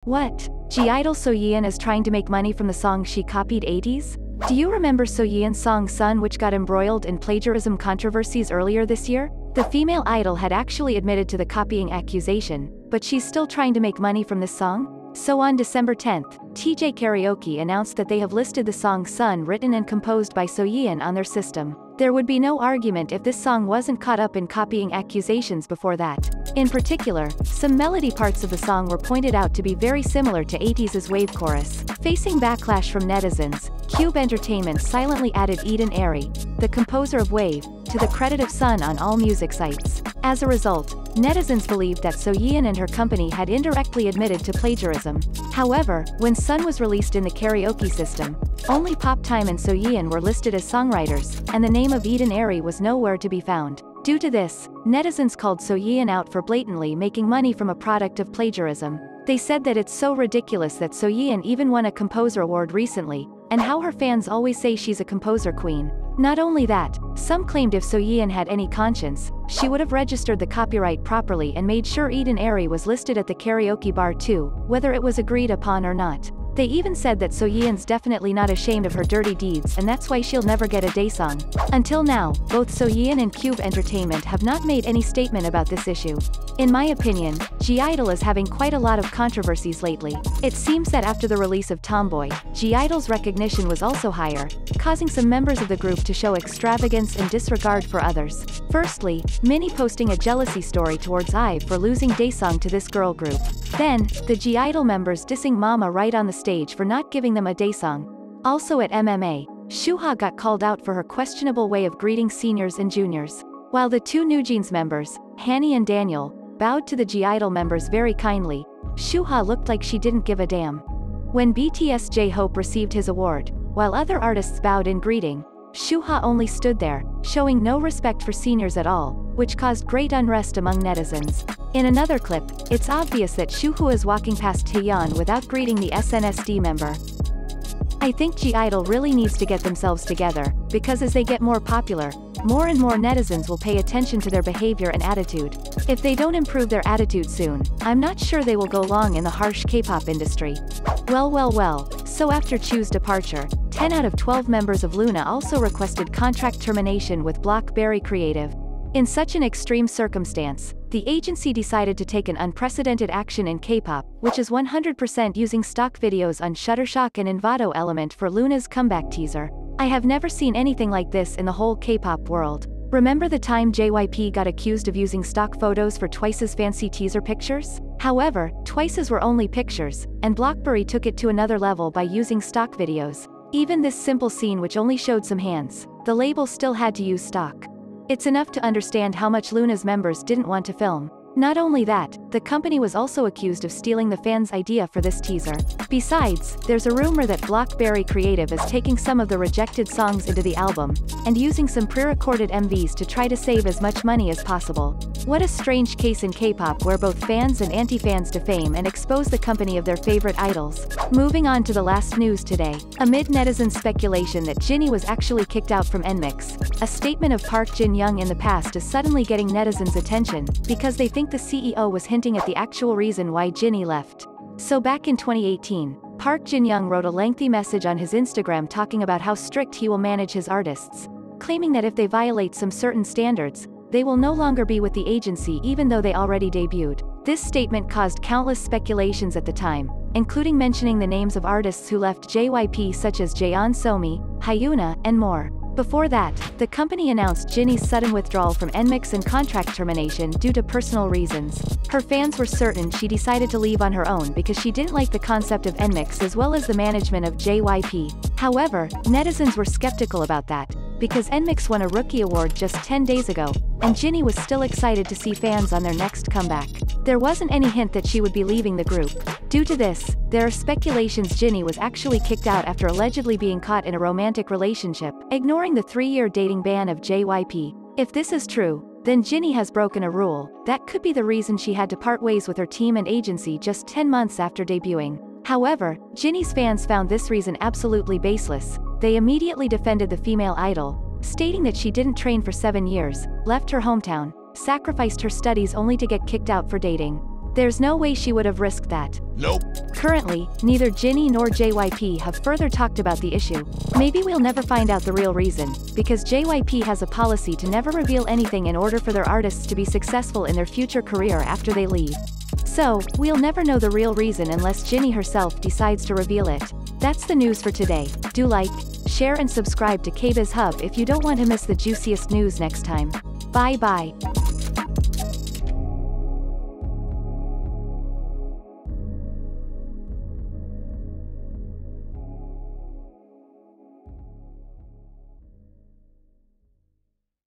What? G-idol Soyeon is trying to make money from the song she copied 80s? Do you remember Soyeon's song Sun, which got embroiled in plagiarism controversies earlier this year? The female idol had actually admitted to the copying accusation, but she's still trying to make money from this song? So on December 10th, TJ Karaoke announced that they have listed the song Sun, written and composed by Soyeon, on their system. There would be no argument if this song wasn't caught up in copying accusations before that. In particular, some melody parts of the song were pointed out to be very similar to 80s' Wave chorus. Facing backlash from netizens, Kpop Entertainment silently added I-DLE, the composer of Wave, to the credit of Sun on all music sites. As a result, netizens believed that Soyeon and her company had indirectly admitted to plagiarism. However, when Sun was released in the karaoke system, only Pop Time and Soyeon were listed as songwriters, and the name of I-DLE was nowhere to be found. Due to this, netizens called Soyeon out for blatantly making money from a product of plagiarism. They said that it's so ridiculous that Soyeon even won a composer award recently, and how her fans always say she's a composer queen. Not only that, some claimed if Soyeon had any conscience, she would have registered the copyright properly and made sure I-DLE was listed at the karaoke bar too, whether it was agreed upon or not. They even said that Soyeon's definitely not ashamed of her dirty deeds, and that's why she'll never get a day song. Until now, both Soyeon and Kpop Entertainment have not made any statement about this issue. In my opinion, G-idle is having quite a lot of controversies lately. It seems that after the release of Tomboy, G-idle's recognition was also higher, causing some members of the group to show extravagance and disregard for others. Firstly, Minnie posting a jealousy story towards IVE for losing daysong to this girl group. Then, the G-idle members dissing Mama right on the stage for not giving them a daysong. Also at MMA, Chuu got called out for her questionable way of greeting seniors and juniors. While the two NewJeans members, Hanni and Daniel, bowed to the G-idle members very kindly, Chuu looked like she didn't give a damn. When BTS J-Hope received his award, while other artists bowed in greeting, Chuu only stood there, showing no respect for seniors at all, which caused great unrest among netizens. In another clip, it's obvious that Chuu is walking past Taeyeon without greeting the SNSD member. I think G-idle really needs to get themselves together, because as they get more popular, more and more netizens will pay attention to their behavior and attitude. If they don't improve their attitude soon, I'm not sure they will go long in the harsh K-pop industry. Well, so after Chuu's departure, 10 out of 12 members of LOONA also requested contract termination with BlockBerry Creative. In such an extreme circumstance, the agency decided to take an unprecedented action in K-pop, which is 100% using stock videos on Shutterstock and Envato Element for LOONA's comeback teaser. I have never seen anything like this in the whole K-pop world. Remember the time JYP got accused of using stock photos for Twice's fancy teaser pictures? However, Twice's were only pictures, and BlockBerry took it to another level by using stock videos. Even this simple scene, which only showed some hands, the label still had to use stock. It's enough to understand how much LOONA's members didn't want to film. Not only that, the company was also accused of stealing the fans' idea for this teaser. Besides, there's a rumor that BlockBerry Creative is taking some of the rejected songs into the album, and using some pre-recorded MVs to try to save as much money as possible. What a strange case in K-pop where both fans and anti-fans defame and expose the company of their favorite idols. Moving on to the last news today. Amid netizens' speculation that Jinni was actually kicked out from NMIXX, a statement of Park Jin Young in the past is suddenly getting netizens' attention, because they think the CEO was hinting at the actual reason why Jinni left. So back in 2018, Park Jin Young wrote a lengthy message on his Instagram talking about how strict he will manage his artists, claiming that if they violate some certain standards, they will no longer be with the agency even though they already debuted. This statement caused countless speculations at the time, including mentioning the names of artists who left JYP such as Jaeon Somi, Hyuna, and more. Before that, the company announced Jinni's sudden withdrawal from NMIXX and contract termination due to personal reasons. Her fans were certain she decided to leave on her own because she didn't like the concept of NMIXX as well as the management of JYP. However, netizens were skeptical about that, because NMIXX won a Rookie Award just 10 days ago, and Jinni was still excited to see fans on their next comeback. There wasn't any hint that she would be leaving the group. Due to this, there are speculations Jinni was actually kicked out after allegedly being caught in a romantic relationship, ignoring the 3-year dating ban of JYP. If this is true, then Jinni has broken a rule. That could be the reason she had to part ways with her team and agency just 10 months after debuting. However, Jinni's fans found this reason absolutely baseless. They immediately defended the female idol, stating that she didn't train for 7 years, left her hometown, sacrificed her studies only to get kicked out for dating. There's no way she would have risked that. Nope. Currently, neither Jinni nor JYP have further talked about the issue. Maybe we'll never find out the real reason, because JYP has a policy to never reveal anything in order for their artists to be successful in their future career after they leave. So, we'll never know the real reason unless Jinni herself decides to reveal it. That's the news for today. Do like, share and subscribe to KbizHub if you don't want to miss the juiciest news next time. Bye bye.